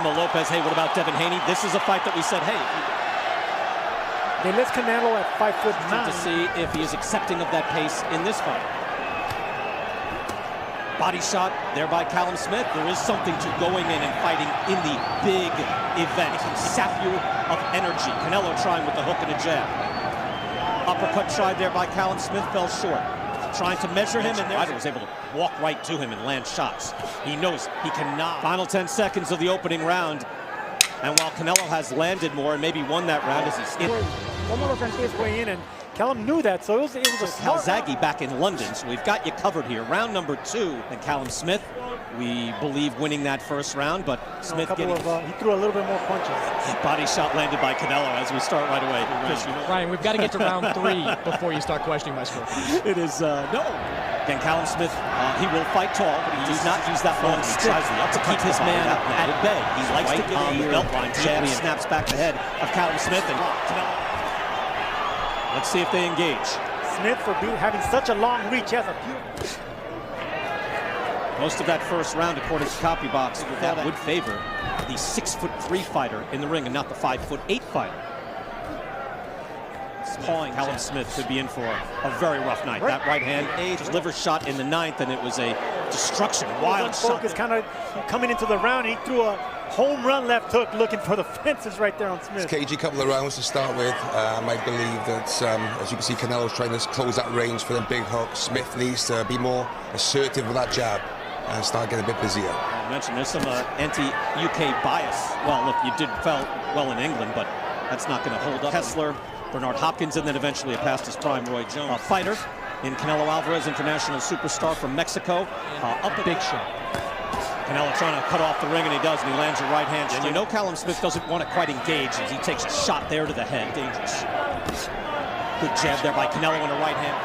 Lopez, hey, what about Devin Haney? This is a fight that we said, hey. They list Canelo at 5'9" to see if he is accepting of that pace in this fight. Body shot there by Calum Smith. There is something to going in and fighting in the big event. It can sap you of energy. Canelo trying with the hook and a jab. Uppercut tried there by Calum Smith, fell short. Trying to measure him, and there was able to walk right to him and land shots. He knows he cannot. Final 10 seconds of the opening round. And while Canelo has landed more and maybe won that round as he's in. His way in, and Calum knew that, so it was a smart Calzaghe back in London, so we've got you covered here. Round number 2, and Calum Smith, we believe winning that first round, but Smith he threw a little bit more punches. Body shot landed by Canelo as we start right away. Ryan, we've got to get to round 3 before you start questioning my score. It is, no. Again, Calum Smith, he will fight tall, but he does not use that long stick to keep his man at bay. He likes to get on the belt line, jab, snaps back the head of Calum Smith, and Canelo. Let's see if they engage. Smith, for having such a long reach, has a few. Most of that first round, according to Copybox, that would favor the 6'3" fighter in the ring and not the 5'8" fighter. Pawing Calum Smith could be in for a very rough night. That right hand, liver shot in the 9th, and it was a destruction, wild shot. Focus kind of coming into the round. He threw a home run left hook, looking for the fences right there on Smith. Cagey couple of rounds to start with. I believe that, as you can see, Canelo's trying to close that range for them big hooks. Smith needs to be more assertive with that jab and start getting a bit busier. I mentioned there's some anti-UK bias. Well, look, you did well in England, but that's not going to hold up. Kessler, Bernard Hopkins, and then eventually a past his prime Roy Jones. A fighter in Canelo Alvarez, international superstar from Mexico. Up a big shot. Canelo trying to cut off the ring, and he does, and he lands a right hand. And you know Calum Smith doesn't want to quite engage as he takes a shot there to the head. Dangerous. Good jab there by Canelo on the right hand.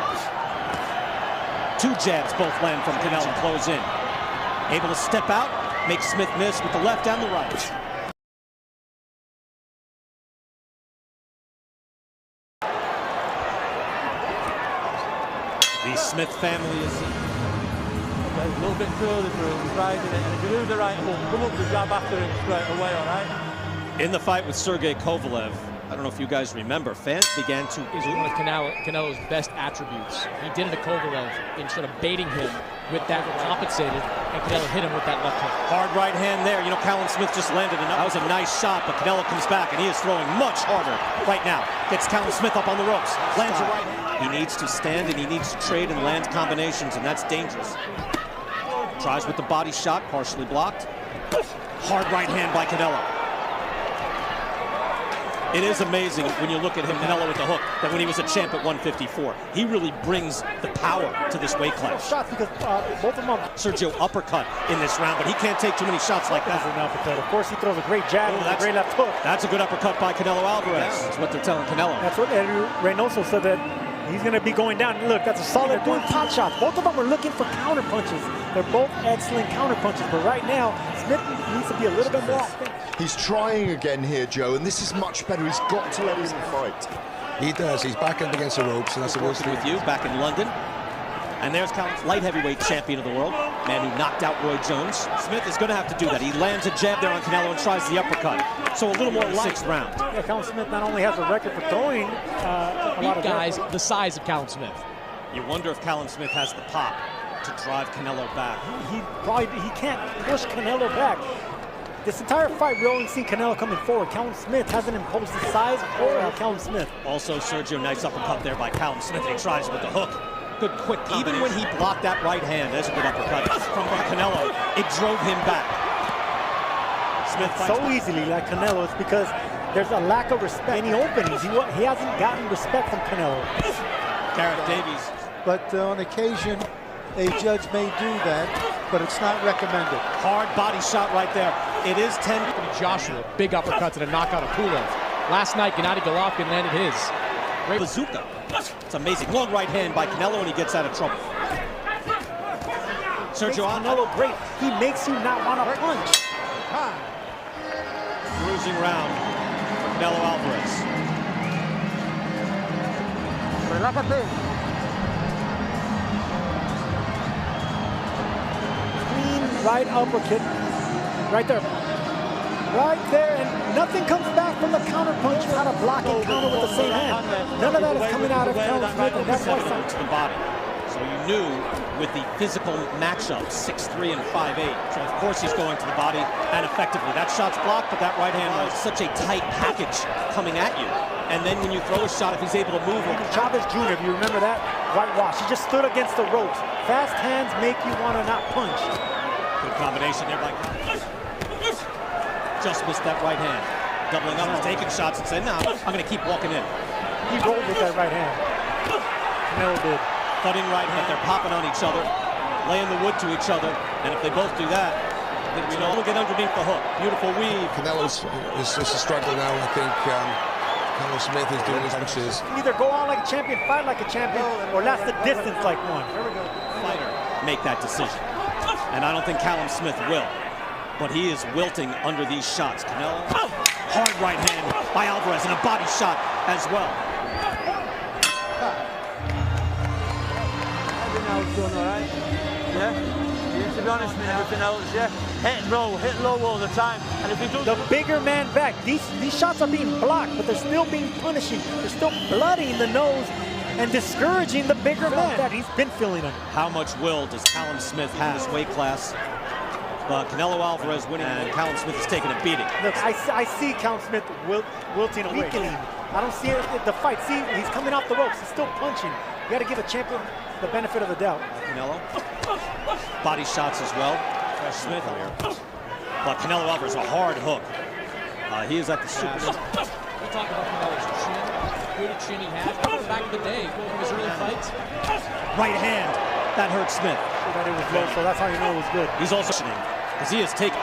2 jabs both land from Canelo and close in. Able to step out, make Smith miss with the left and the right. The Smith family is a little bit curly for him, riding it, and if you do the right hook, come up the jab after him straight away, all right? In the fight with Sergey Kovalev, I don't know if you guys remember, fans began to... Is one of Canelo's best attributes. He did it to Kovalev in sort of baiting him with that compensated, and Canelo hit him with that left hook. Hard right hand there. You know, Calum Smith just landed enough. That was a nice shot, but Canelo comes back, and he is throwing much harder right now. Gets Calum Smith up on the ropes. Lands a right hand. He needs to stand, and he needs to trade and land combinations, and that's dangerous. Tries with the body shot, partially blocked. Hard right hand by Canelo. It is amazing when you look at him, Canelo with the hook, that when he was a champ at 154, he really brings the power to this weight class. Shots because both of them are... Sergio uppercut in this round, but he can't take too many shots like that. An uppercut. Of course, he throws a great jab and a great left hook. That's a good uppercut by Canelo Alvarez. That's what they're telling Canelo. That's what Eddie Reynoso said, that he's going to be going down. Look, that's a solid doing pot shots. Both of them are looking for counter punches. They're both excellent counter punches, but right now, Smith needs to be a little bit more offensive. He's trying again here, Joe, and this is much better. He's got to let him fight. He does. He's back up against the ropes, and that's the worst thing with you back in London. And there's Calum's light heavyweight champion of the world, man who knocked out Roy Jones. Smith is going to have to do that. He lands a jab there on Canelo and tries the uppercut. So a little more light. 6th round. Yeah, Calum Smith not only has a record for throwing a lot of guys the size of Calum Smith. You wonder if Calum Smith has the pop to drive Canelo back. He can't push Canelo back. This entire fight, we've only seen Canelo coming forward. Calum Smith hasn't imposed the size or Calum Smith. Also, Sergio, nice uppercut there by Calum Smith. He tries with the hook. Good quick combination. Even when he blocked that right hand, there's a good uppercut from Canelo. It drove him back. Smith so easily like Canelo. It's because there's a lack of respect. Any openings, he hasn't gotten respect from Canelo. Garrett Davies. But on occasion, a judge may do that, but it's not recommended. Hard body shot right there. It is 10. Joshua, big uppercuts and a knockout of Pulev. Last night, Gennady Golovkin landed his. Great bazooka. It's amazing. Long right hand by Canelo, and he gets out of trouble. Sergio Canelo great. He makes you not want to punch. Bruising round for Canelo Alvarez. Clean right uppercut. Right there. right there, and nothing comes back from the counter punch. How to block and counter with the same hand. None of that is coming out of Calum Smith, and that's why to the body. So you knew with the physical matchup, 6'3" and 5'8". So of course he's going to the body, and effectively. That shot's blocked, but that right hand was such a tight package coming at you. And then when you throw a shot, if he's able to move him. Chavez Jr., if you remember that, whitewash. He just stood against the ropes. Fast hands make you want to not punch. Good combination there by just missed that right hand. Doubling up, taking shots and saying, no, I'm going to keep walking in. He rolled with that right hand. Canelo did. Thudding right hand, they're popping on each other, laying the wood to each other, and if they both do that, you know, we'll get underneath the hook. Beautiful weave. Canelo's is a struggle now. I think Calum Smith is doing his punches. Either go on like a champion, fight like a champion, or last the distance like one. Fighter make that decision. And I don't think Calum Smith will. But he is wilting under these shots. Canelo, hard right hand by Alvarez, and a body shot as well. Everything else done all right. Yeah. To be honest with everything else, yeah. Hit low all the time. And if he does the bigger man back, these shots are being blocked, but they're still being punishing. They're still blooding the nose and discouraging the bigger man. That he's been feeling them. How much will does Calum Smith have in this weight class? Canelo Alvarez winning, and Calum Smith is taking a beating. Look, I see Calum Smith wilting away. Weakening. I don't see it in the fight. See, he's coming off the ropes. He's still punching. You got to give a champion the benefit of the doubt. Canelo, body shots as well. Smith, but Canelo Alvarez, a hard hook. He is at the super. We talk about Canelo's chin, good chin he has. Back in the day, from his early fights. Right hand, that hurt Smith. That it was low, so that's how you know it was good. He's also because he is taking.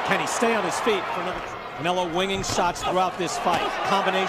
Can he stay on his feet for another? Canelo winging shots throughout this fight. Combination.